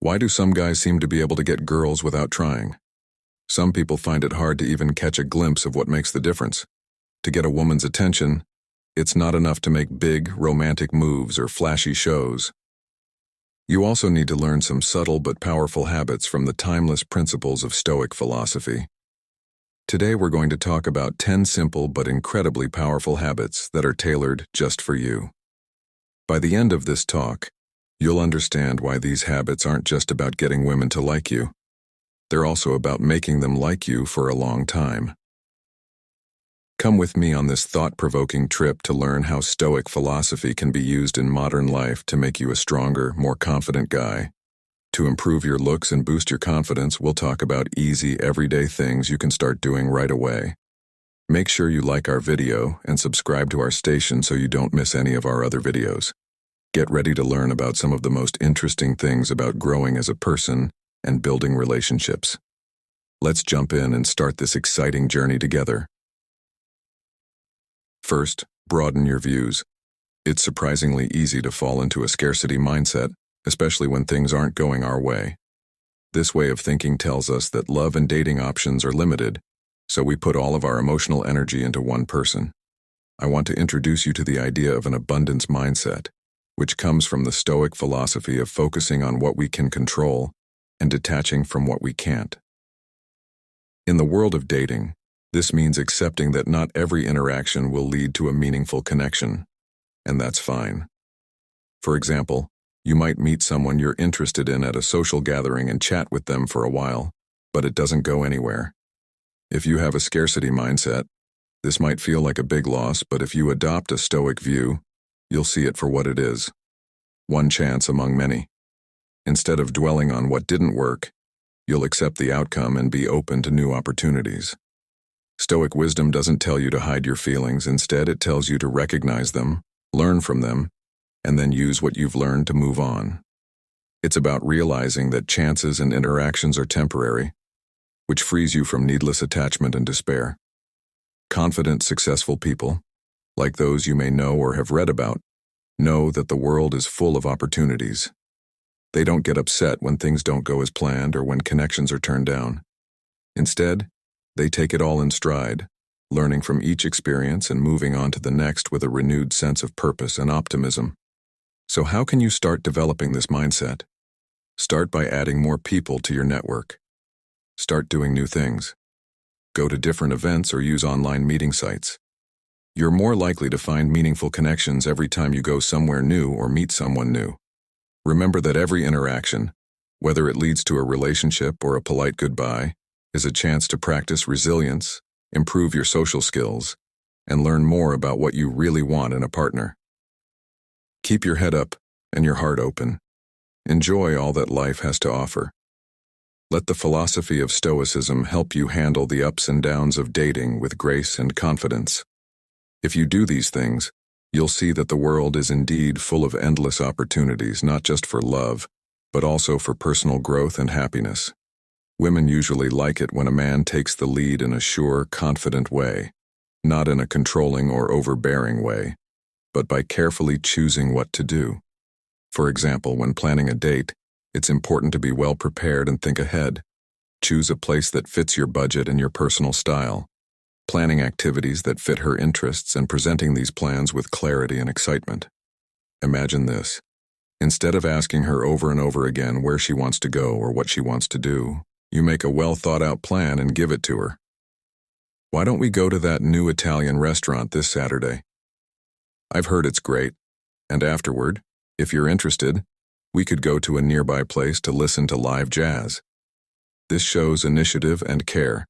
Why do some guys seem to be able to get girls without trying? Some people find it hard to even catch a glimpse of what makes the difference. To get a woman's attention, it's not enough to make big, romantic moves or flashy shows. You also need to learn some subtle but powerful habits from the timeless principles of Stoic philosophy. Today we're going to talk about 10 simple but incredibly powerful habits that are tailored just for you. By the end of this talk, you'll understand why these habits aren't just about getting women to like you. They're also about making them like you for a long time. Come with me on this thought-provoking trip to learn how Stoic philosophy can be used in modern life to make you a stronger, more confident guy. To improve your looks and boost your confidence, we'll talk about easy, everyday things you can start doing right away. Make sure you like our video and subscribe to our station so you don't miss any of our other videos. Get ready to learn about some of the most interesting things about growing as a person and building relationships. Let's jump in and start this exciting journey together. First, broaden your views. It's surprisingly easy to fall into a scarcity mindset, especially when things aren't going our way. This way of thinking tells us that love and dating options are limited, so we put all of our emotional energy into one person. I want to introduce you to the idea of an abundance mindset, which comes from the Stoic philosophy of focusing on what we can control and detaching from what we can't. In the world of dating, this means accepting that not every interaction will lead to a meaningful connection, and that's fine. For example, you might meet someone you're interested in at a social gathering and chat with them for a while, but it doesn't go anywhere. If you have a scarcity mindset, this might feel like a big loss, but if you adopt a Stoic view, you'll see it for what it is. One chance among many. Instead of dwelling on what didn't work, you'll accept the outcome and be open to new opportunities. Stoic wisdom doesn't tell you to hide your feelings. Instead, it tells you to recognize them, learn from them, and then use what you've learned to move on. It's about realizing that chances and interactions are temporary, which frees you from needless attachment and despair. Confident, successful people, like those you may know or have read about, know that the world is full of opportunities. They don't get upset when things don't go as planned or when connections are turned down. Instead, they take it all in stride, learning from each experience and moving on to the next with a renewed sense of purpose and optimism. So how can you start developing this mindset? Start by adding more people to your network. Start doing new things. Go to different events or use online meeting sites. You're more likely to find meaningful connections every time you go somewhere new or meet someone new. Remember that every interaction, whether it leads to a relationship or a polite goodbye, is a chance to practice resilience, improve your social skills, and learn more about what you really want in a partner. Keep your head up and your heart open. Enjoy all that life has to offer. Let the philosophy of Stoicism help you handle the ups and downs of dating with grace and confidence. If you do these things, you'll see that the world is indeed full of endless opportunities, not just for love, but also for personal growth and happiness. Women usually like it when a man takes the lead in a sure, confident way, not in a controlling or overbearing way, but by carefully choosing what to do. For example, when planning a date, it's important to be well prepared and think ahead. Choose a place that fits your budget and your personal style, planning activities that fit her interests and presenting these plans with clarity and excitement. Imagine this. Instead of asking her over and over again where she wants to go or what she wants to do, you make a well-thought-out plan and give it to her. Why don't we go to that new Italian restaurant this Saturday? I've heard it's great, and afterward, if you're interested, we could go to a nearby place to listen to live jazz. This shows initiative and care,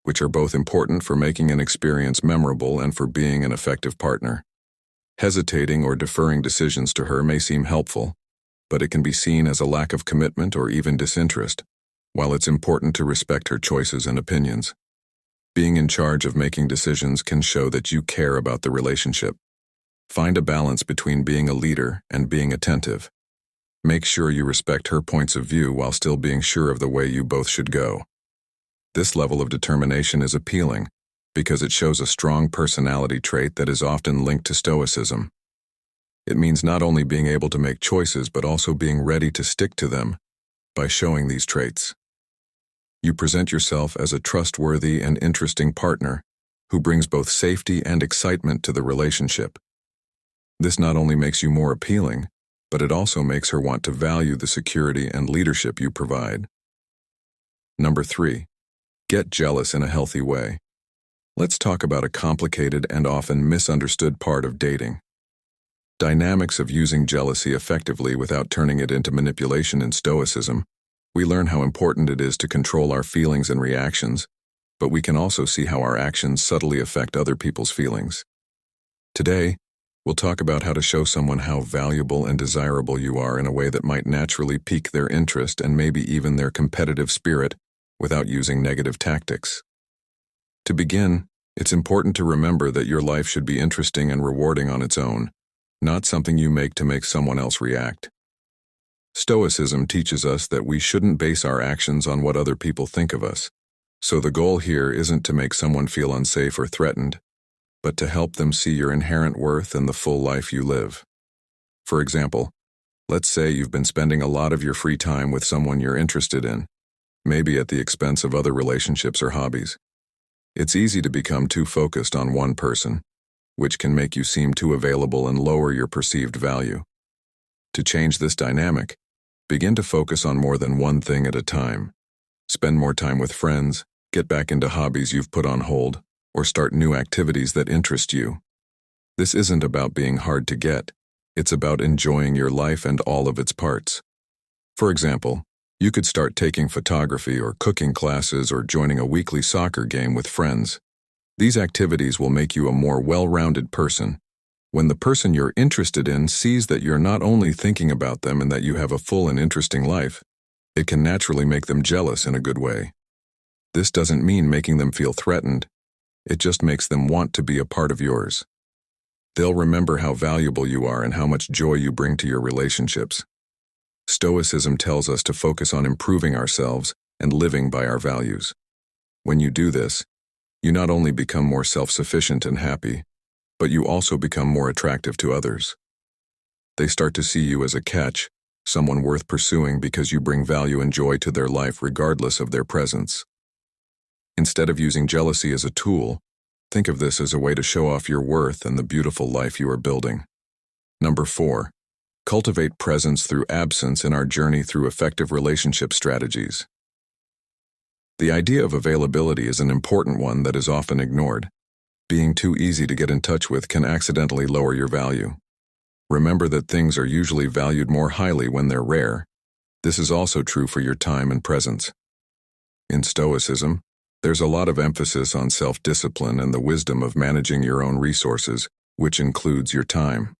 which are both important for making an experience memorable and for being an effective partner. Hesitating or deferring decisions to her may seem helpful, but it can be seen as a lack of commitment or even disinterest, while it's important to respect her choices and opinions. Being in charge of making decisions can show that you care about the relationship. Find a balance between being a leader and being attentive. Make sure you respect her points of view while still being sure of the way you both should go. This level of determination is appealing because it shows a strong personality trait that is often linked to Stoicism. It means not only being able to make choices but also being ready to stick to them, by showing these traits. You present yourself as a trustworthy and interesting partner who brings both safety and excitement to the relationship. This not only makes you more appealing, but it also makes her want to value the security and leadership you provide. Number 3. Get jealous in a healthy way. Let's talk about a complicated and often misunderstood part of dating. Dynamics of using jealousy effectively without turning it into manipulation. In Stoicism, we learn how important it is to control our feelings and reactions, but we can also see how our actions subtly affect other people's feelings. Today, we'll talk about how to show someone how valuable and desirable you are in a way that might naturally pique their interest and maybe even their competitive spirit without using negative tactics. To begin, it's important to remember that your life should be interesting and rewarding on its own, not something you make to make someone else react. Stoicism teaches us that we shouldn't base our actions on what other people think of us, so the goal here isn't to make someone feel unsafe or threatened, but to help them see your inherent worth and the full life you live. For example, let's say you've been spending a lot of your free time with someone you're interested in, maybe at the expense of other relationships or hobbies. It's easy to become too focused on one person, which can make you seem too available and lower your perceived value. To change this dynamic, begin to focus on more than one thing at a time. Spend more time with friends, get back into hobbies you've put on hold, or start new activities that interest you. This isn't about being hard to get, it's about enjoying your life and all of its parts. For example, you could start taking photography or cooking classes or joining a weekly soccer game with friends. These activities will make you a more well-rounded person. When the person you're interested in sees that you're not only thinking about them and that you have a full and interesting life, it can naturally make them jealous in a good way. This doesn't mean making them feel threatened. It just makes them want to be a part of yours. They'll remember how valuable you are and how much joy you bring to your relationships. Stoicism tells us to focus on improving ourselves and living by our values. When you do this, you not only become more self-sufficient and happy, but you also become more attractive to others. They start to see you as a catch, someone worth pursuing because you bring value and joy to their life regardless of their presence. Instead of using jealousy as a tool, think of this as a way to show off your worth and the beautiful life you are building. Number 4. Cultivate presence through absence in our journey through effective relationship strategies. The idea of availability is an important one that is often ignored. Being too easy to get in touch with can accidentally lower your value. Remember that things are usually valued more highly when they're rare. This is also true for your time and presence. In Stoicism, there's a lot of emphasis on self-discipline and the wisdom of managing your own resources, which includes your time.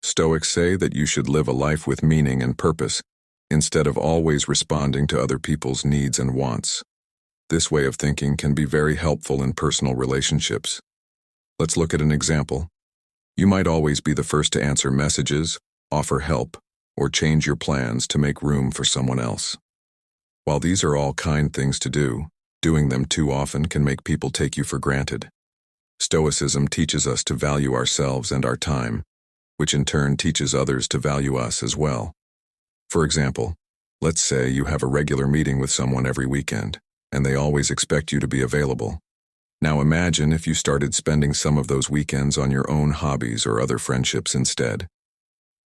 Stoics say that you should live a life with meaning and purpose, instead of always responding to other people's needs and wants. This way of thinking can be very helpful in personal relationships. Let's look at an example. You might always be the first to answer messages, offer help, or change your plans to make room for someone else. While these are all kind things to do, doing them too often can make people take you for granted. Stoicism teaches us to value ourselves and our time, which in turn teaches others to value us as well. For example, let's say you have a regular meeting with someone every weekend, and they always expect you to be available. Now imagine if you started spending some of those weekends on your own hobbies or other friendships instead.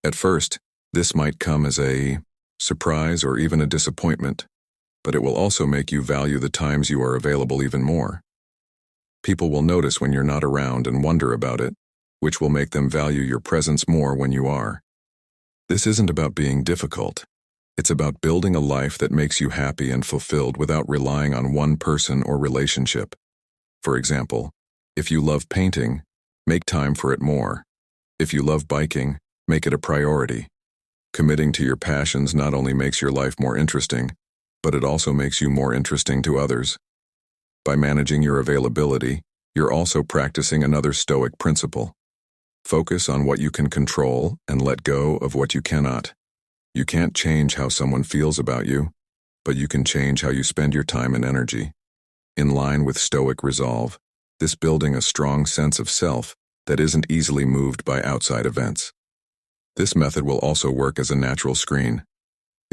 At first, this might come as a surprise or even a disappointment, but it will also make you value the times you are available even more. People will notice when you're not around and wonder about it, which will make them value your presence more when you are. This isn't about being difficult. It's about building a life that makes you happy and fulfilled without relying on one person or relationship. For example, if you love painting, make time for it more. If you love biking, make it a priority. Committing to your passions not only makes your life more interesting, but it also makes you more interesting to others. By managing your availability, you're also practicing another Stoic principle. Focus on what you can control and let go of what you cannot. You can't change how someone feels about you, but you can change how you spend your time and energy. In line with Stoic resolve, this building a strong sense of self that isn't easily moved by outside events. This method will also work as a natural screen.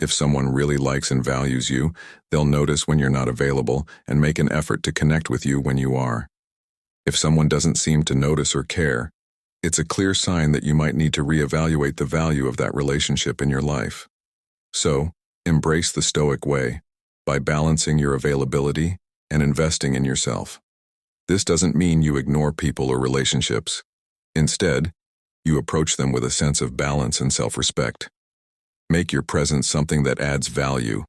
If someone really likes and values you, they'll notice when you're not available and make an effort to connect with you when you are. If someone doesn't seem to notice or care, it's a clear sign that you might need to reevaluate the value of that relationship in your life. So, embrace the Stoic way by balancing your availability and investing in yourself. This doesn't mean you ignore people or relationships. Instead, you approach them with a sense of balance and self-respect. Make your presence something that adds value,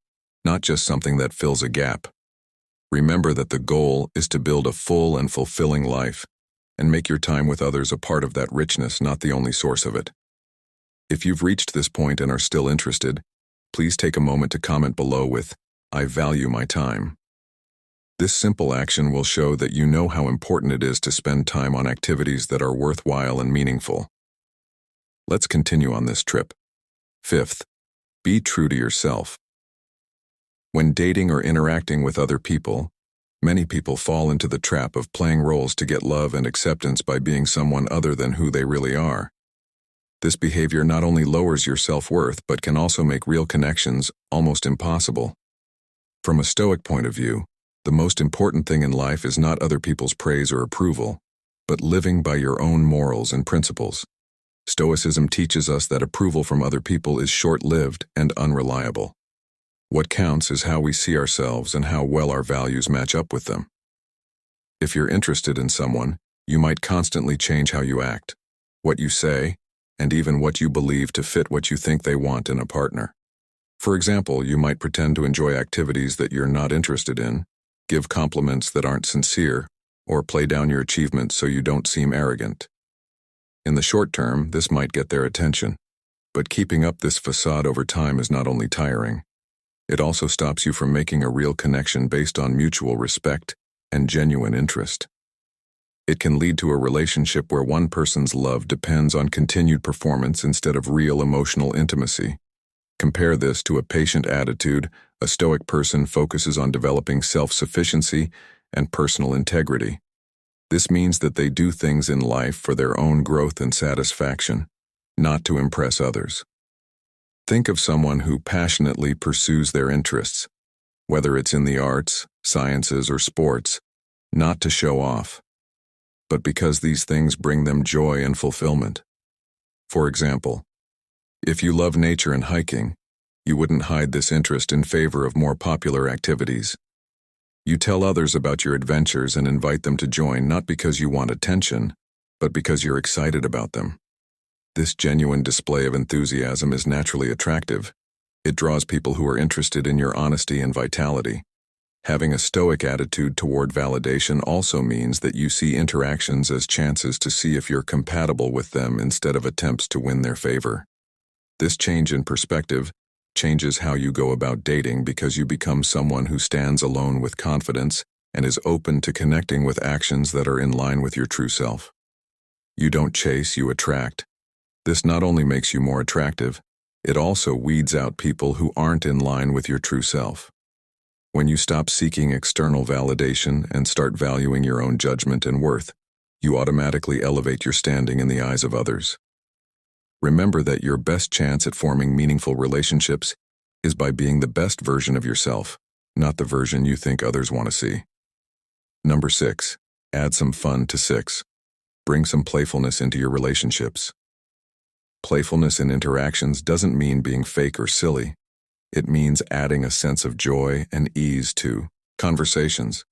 not just something that fills a gap. Remember that the goal is to build a full and fulfilling life, and make your time with others a part of that richness, not the only source of it. If you've reached this point and are still interested, please take a moment to comment below with, "I value my time." This simple action will show that you know how important it is to spend time on activities that are worthwhile and meaningful. Let's continue on this trip. Fifth, be true to yourself. When dating or interacting with other people, many people fall into the trap of playing roles to get love and acceptance by being someone other than who they really are. This behavior not only lowers your self-worth but can also make real connections almost impossible. From a Stoic point of view, the most important thing in life is not other people's praise or approval, but living by your own morals and principles. Stoicism teaches us that approval from other people is short-lived and unreliable. What counts is how we see ourselves and how well our values match up with them. If you're interested in someone, you might constantly change how you act, what you say, and even what you believe to fit what you think they want in a partner. For example, you might pretend to enjoy activities that you're not interested in, give compliments that aren't sincere, or play down your achievements so you don't seem arrogant. In the short term, this might get their attention, but keeping up this facade over time is not only tiring, it also stops you from making a real connection based on mutual respect and genuine interest. It can lead to a relationship where one person's love depends on continued performance instead of real emotional intimacy. Compare this to a patient attitude. A Stoic person focuses on developing self-sufficiency and personal integrity. This means that they do things in life for their own growth and satisfaction, not to impress others. Think of someone who passionately pursues their interests, whether it's in the arts, sciences, or sports, not to show off, but because these things bring them joy and fulfillment. For example, if you love nature and hiking, you wouldn't hide this interest in favor of more popular activities. You tell others about your adventures and invite them to join not because you want attention, but because you're excited about them. This genuine display of enthusiasm is naturally attractive. It draws people who are interested in your honesty and vitality. Having a Stoic attitude toward validation also means that you see interactions as chances to see if you're compatible with them instead of attempts to win their favor. This change in perspective changes how you go about dating because you become someone who stands alone with confidence and is open to connecting with actions that are in line with your true self. You don't chase, you attract. This not only makes you more attractive, it also weeds out people who aren't in line with your true self. When you stop seeking external validation and start valuing your own judgment and worth, you automatically elevate your standing in the eyes of others. Remember that your best chance at forming meaningful relationships is by being the best version of yourself, not the version you think others want to see. Number 6. Add some fun to 6. Bring some playfulness into your relationships. Playfulness in interactions doesn't mean being fake or silly. It means adding a sense of joy and ease to conversations.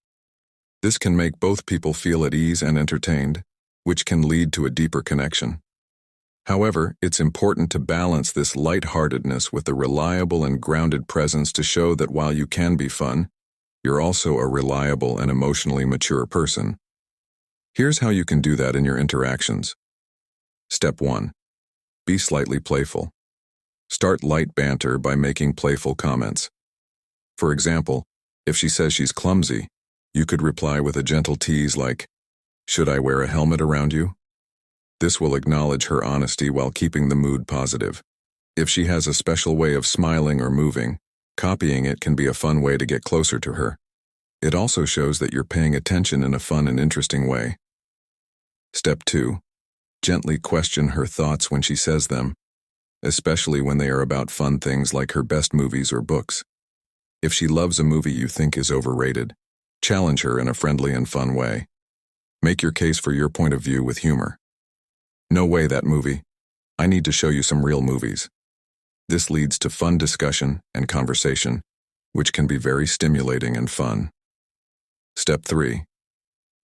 This can make both people feel at ease and entertained, which can lead to a deeper connection. However, it's important to balance this lightheartedness with a reliable and grounded presence to show that while you can be fun, you're also a reliable and emotionally mature person. Here's how you can do that in your interactions. Step 1. Be slightly playful. Start light banter by making playful comments. For example, if she says she's clumsy, you could reply with a gentle tease like, "Should I wear a helmet around you?" This will acknowledge her honesty while keeping the mood positive. If she has a special way of smiling or moving, copying it can be a fun way to get closer to her. It also shows that you're paying attention in a fun and interesting way. Step 2. Gently question her thoughts when she says them. especially when they are about fun things like her best movies or books. If she loves a movie you think is overrated, challenge her in a friendly and fun way. Make your case for your point of view with humor. No way, that movie. I need to show you some real movies. This leads to fun discussion and conversation, which can be very stimulating and fun. Step 3.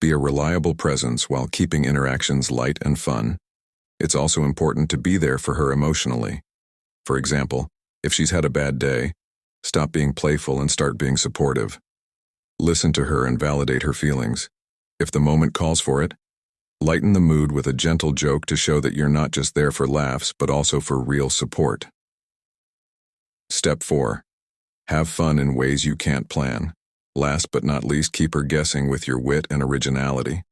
Be a reliable presence while keeping interactions light and fun. It's also important to be there for her emotionally. For example, if she's had a bad day, stop being playful and start being supportive. Listen to her and validate her feelings. If the moment calls for it, lighten the mood with a gentle joke to show that you're not just there for laughs but also for real support. Step 4. Have fun in ways you can't plan. Last but not least, keep her guessing with your wit and originality.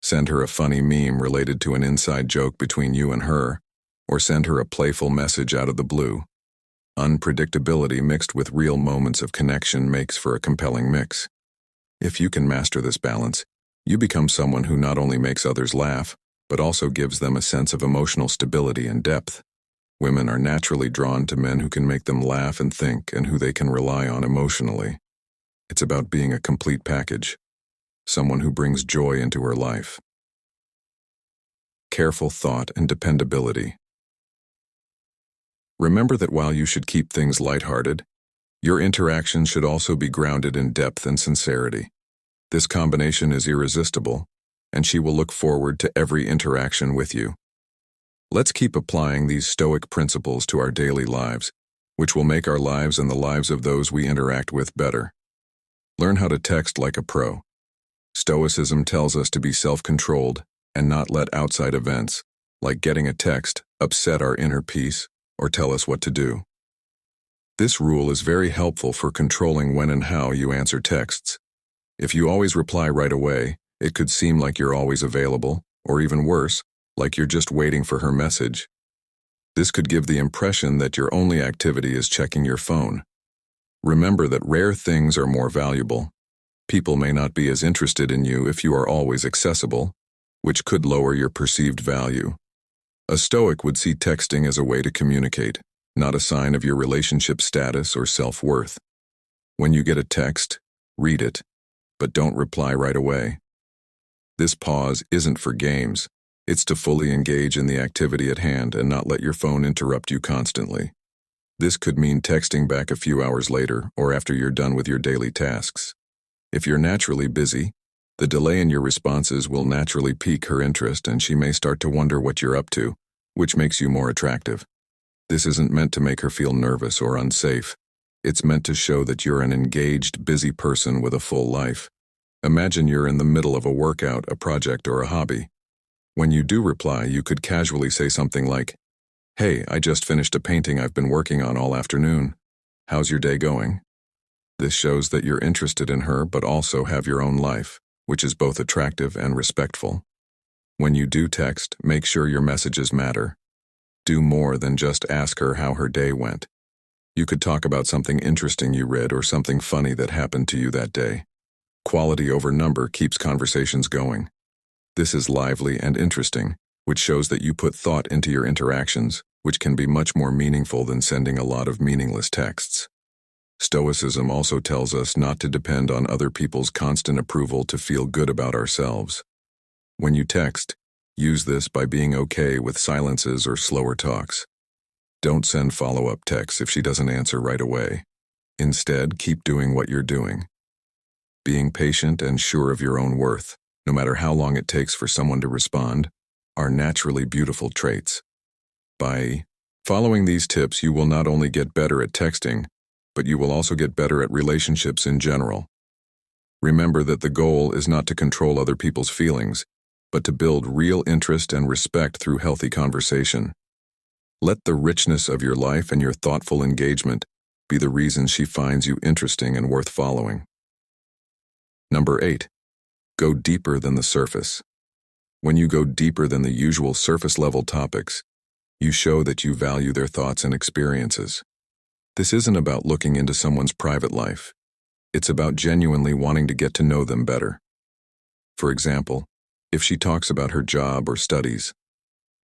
Send her a funny meme related to an inside joke between you and her, or send her a playful message out of the blue. Unpredictability mixed with real moments of connection makes for a compelling mix. If you can master this balance, you become someone who not only makes others laugh, but also gives them a sense of emotional stability and depth. Women are naturally drawn to men who can make them laugh and think and who they can rely on emotionally. It's about being a complete package, someone who brings joy into her life. Careful thought and dependability. Remember that while you should keep things lighthearted, your interactions should also be grounded in depth and sincerity. This combination is irresistible, and she will look forward to every interaction with you. Let's keep applying these Stoic principles to our daily lives, which will make our lives and the lives of those we interact with better. Learn how to text like a pro. Stoicism tells us to be self-controlled and not let outside events, like getting a text, upset our inner peace or tell us what to do. This rule is very helpful for controlling when and how you answer texts. If you always reply right away, it could seem like you're always available, or even worse, like you're just waiting for her message. This could give the impression that your only activity is checking your phone. Remember that rare things are more valuable. People may not be as interested in you if you are always accessible, which could lower your perceived value. A Stoic would see texting as a way to communicate, not a sign of your relationship status or self-worth. When you get a text, read it, but don't reply right away. This pause isn't for games. It's to fully engage in the activity at hand and not let your phone interrupt you constantly. This could mean texting back a few hours later or after you're done with your daily tasks. If you're naturally busy, the delay in your responses will naturally pique her interest and she may start to wonder what you're up to, which makes you more attractive. This isn't meant to make her feel nervous or unsafe. It's meant to show that you're an engaged, busy person with a full life. Imagine you're in the middle of a workout, a project, or a hobby. When you do reply, you could casually say something like, "Hey, I just finished a painting I've been working on all afternoon. How's your day going?" This shows that you're interested in her but also have your own life, which is both attractive and respectful. When you do text, make sure your messages matter. Do more than just ask her how her day went. You could talk about something interesting you read or something funny that happened to you that day. Quality over number keeps conversations going. This is lively and interesting, which shows that you put thought into your interactions, which can be much more meaningful than sending a lot of meaningless texts. Stoicism also tells us not to depend on other people's constant approval to feel good about ourselves. When you text, use this by being okay with silences or slower talks. Don't send follow-up texts if she doesn't answer right away. Instead, keep doing what you're doing. Being patient and sure of your own worth, no matter how long it takes for someone to respond, are naturally beautiful traits. By following these tips, you will not only get better at texting, but you will also get better at relationships in general. Remember that the goal is not to control other people's feelings, but to build real interest and respect through healthy conversation. Let the richness of your life and your thoughtful engagement be the reason she finds you interesting and worth following. Number 8. Go deeper than the surface. When you go deeper than the usual surface-level topics, you show that you value their thoughts and experiences. This isn't about looking into someone's private life. It's about genuinely wanting to get to know them better. For example, if she talks about her job or studies,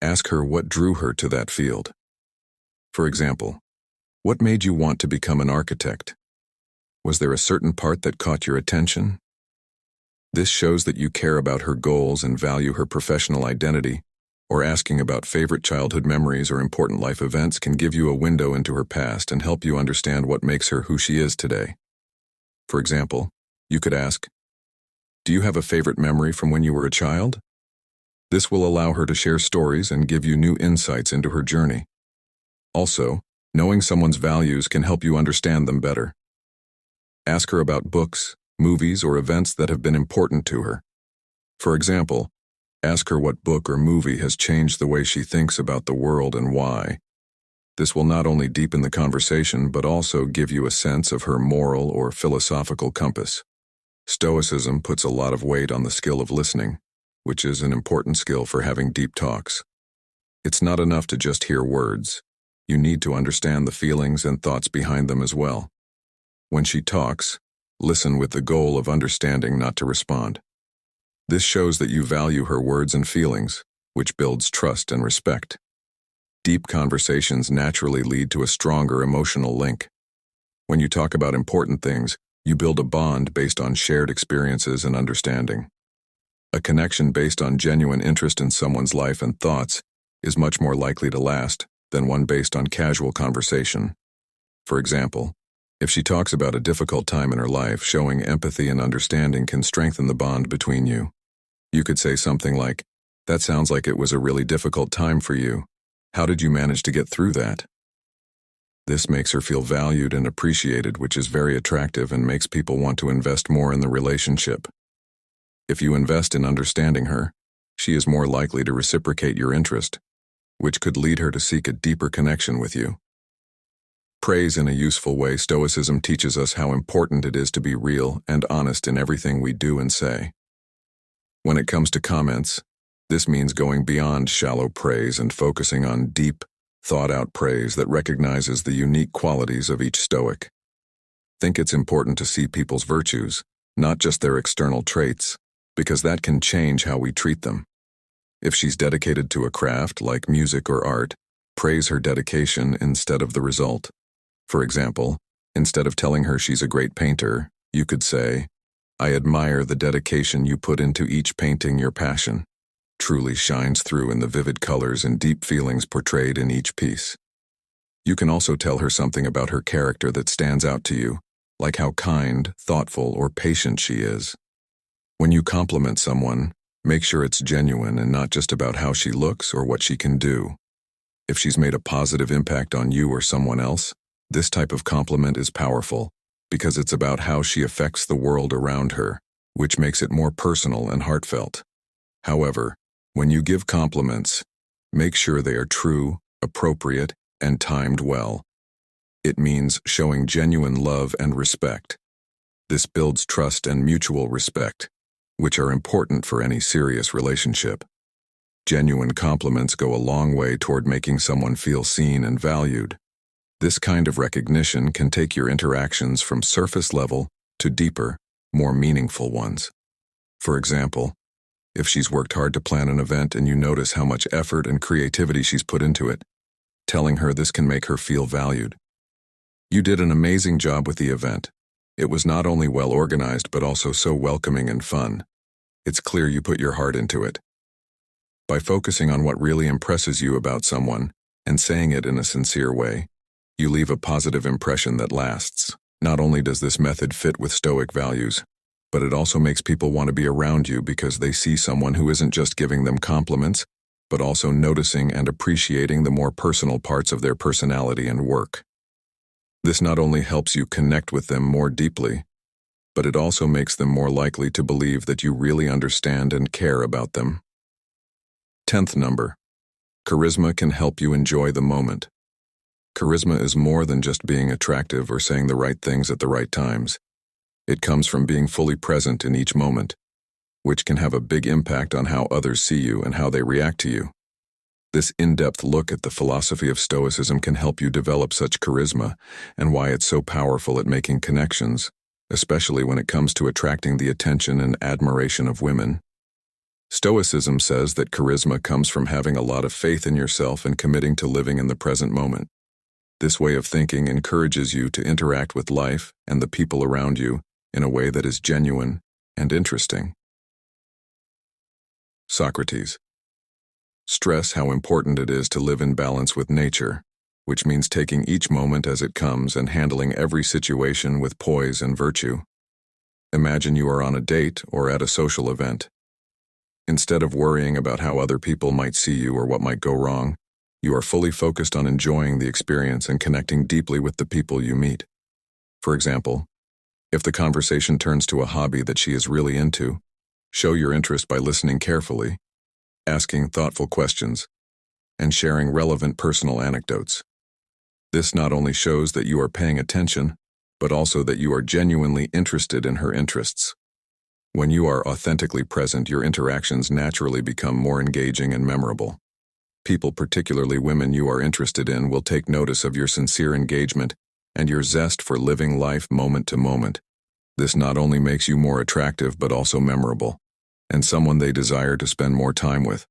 ask her what drew her to that field. For example, what made you want to become an architect? Was there a certain part that caught your attention? This shows that you care about her goals and value her professional identity, or asking about favorite childhood memories or important life events can give you a window into her past and help you understand what makes her who she is today. For example, you could ask, do you have a favorite memory from when you were a child? This will allow her to share stories and give you new insights into her journey. Also, knowing someone's values can help you understand them better. Ask her about books, movies, or events that have been important to her. For example, ask her what book or movie has changed the way she thinks about the world and why. This will not only deepen the conversation but also give you a sense of her moral or philosophical compass. Stoicism puts a lot of weight on the skill of listening, which is an important skill for having deep talks. It's not enough to just hear words. You need to understand the feelings and thoughts behind them as well. When she talks, listen with the goal of understanding, not to respond. This shows that you value her words and feelings, which builds trust and respect. Deep conversations naturally lead to a stronger emotional link. When you talk about important things, you build a bond based on shared experiences and understanding. A connection based on genuine interest in someone's life and thoughts is much more likely to last than one based on casual conversation. For example, if she talks about a difficult time in her life, showing empathy and understanding can strengthen the bond between you. You could say something like, "That sounds like it was a really difficult time for you. How did you manage to get through that?" This makes her feel valued and appreciated, which is very attractive and makes people want to invest more in the relationship. If you invest in understanding her, she is more likely to reciprocate your interest, which could lead her to seek a deeper connection with you. Praise in a useful way. Stoicism teaches us how important it is to be real and honest in everything we do and say. When it comes to comments, this means going beyond shallow praise and focusing on deep, thought-out praise that recognizes the unique qualities of each Stoic. Think it's important to see people's virtues, not just their external traits, because that can change how we treat them. If she's dedicated to a craft like music or art, praise her dedication instead of the result. For example, instead of telling her she's a great painter, you could say, "I admire the dedication you put into each painting. Your passion truly shines through in the vivid colors and deep feelings portrayed in each piece." You can also tell her something about her character that stands out to you, like how kind, thoughtful, or patient she is. When you compliment someone, make sure it's genuine and not just about how she looks or what she can do. If she's made a positive impact on you or someone else, this type of compliment is powerful because it's about how she affects the world around her, which makes it more personal and heartfelt. However, when you give compliments, make sure they are true, appropriate, and timed well. It means showing genuine love and respect. This builds trust and mutual respect, which are important for any serious relationship. Genuine compliments go a long way toward making someone feel seen and valued. This kind of recognition can take your interactions from surface level to deeper, more meaningful ones. For example, if she's worked hard to plan an event and you notice how much effort and creativity she's put into it, telling her this can make her feel valued. "You did an amazing job with the event. It was not only well organized but also so welcoming and fun. It's clear you put your heart into it." By focusing on what really impresses you about someone and saying it in a sincere way, you leave a positive impression that lasts. Not only does this method fit with Stoic values, but it also makes people want to be around you because they see someone who isn't just giving them compliments, but also noticing and appreciating the more personal parts of their personality and work. This not only helps you connect with them more deeply, but it also makes them more likely to believe that you really understand and care about them. 10th number. Charisma can help you enjoy the moment. Charisma is more than just being attractive or saying the right things at the right times. It comes from being fully present in each moment, which can have a big impact on how others see you and how they react to you. This in-depth look at the philosophy of Stoicism can help you develop such charisma and why it's so powerful at making connections, especially when it comes to attracting the attention and admiration of women. Stoicism says that charisma comes from having a lot of faith in yourself and committing to living in the present moment. This way of thinking encourages you to interact with life and the people around you in a way that is genuine and interesting. Socrates. Stress how important it is to live in balance with nature, which means taking each moment as it comes and handling every situation with poise and virtue. Imagine you are on a date or at a social event. Instead of worrying about how other people might see you or what might go wrong, you are fully focused on enjoying the experience and connecting deeply with the people you meet. For example, if the conversation turns to a hobby that she is really into, show your interest by listening carefully, asking thoughtful questions, and sharing relevant personal anecdotes. This not only shows that you are paying attention, but also that you are genuinely interested in her interests. When you are authentically present, your interactions naturally become more engaging and memorable. People, particularly women you are interested in, will take notice of your sincere engagement and your zest for living life moment to moment. This not only makes you more attractive but also memorable, and someone they desire to spend more time with.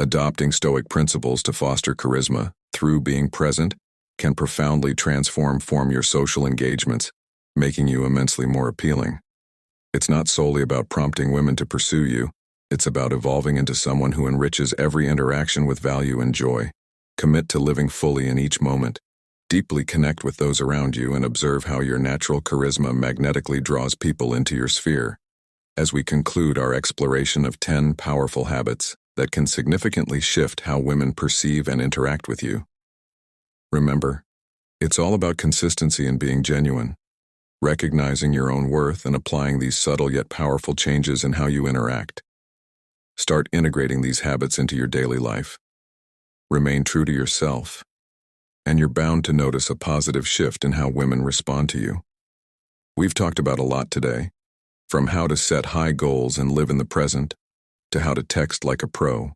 Adopting Stoic principles to foster charisma through being present can profoundly transform your social engagements, making you immensely more appealing. It's not solely about prompting women to pursue you, it's about evolving into someone who enriches every interaction with value and joy. Commit to living fully in each moment. Deeply connect with those around you and observe how your natural charisma magnetically draws people into your sphere. As we conclude our exploration of 10 powerful habits that can significantly shift how women perceive and interact with you. Remember, it's all about consistency and being genuine, recognizing your own worth and applying these subtle yet powerful changes in how you interact. Start integrating these habits into your daily life. Remain true to yourself, and you're bound to notice a positive shift in how women respond to you. We've talked about a lot today, from how to set high goals and live in the present, to how to text like a pro.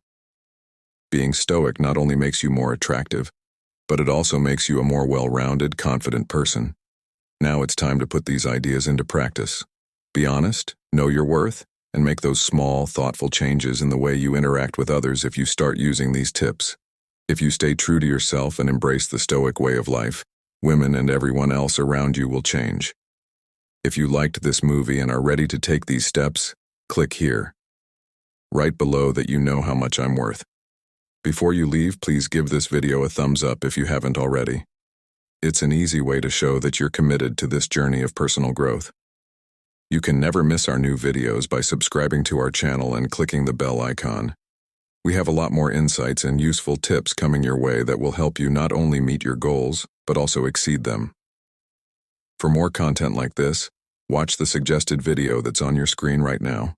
Being stoic not only makes you more attractive, but it also makes you a more well-rounded, confident person. Now it's time to put these ideas into practice. Be honest, know your worth, and make those small, thoughtful changes in the way you interact with others if you start using these tips. If you stay true to yourself and embrace the Stoic way of life, women and everyone else around you will change. If you liked this movie and are ready to take these steps, click here. Right below that you know how much I'm worth. Before you leave, please give this video a thumbs up if you haven't already. It's an easy way to show that you're committed to this journey of personal growth. You can never miss our new videos by subscribing to our channel and clicking the bell icon. We have a lot more insights and useful tips coming your way that will help you not only meet your goals, but also exceed them. For more content like this, watch the suggested video that's on your screen right now.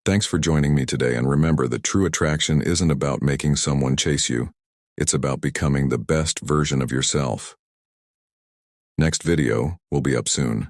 Thanks for joining me today, and remember that true attraction isn't about making someone chase you. It's about becoming the best version of yourself. Next video will be up soon.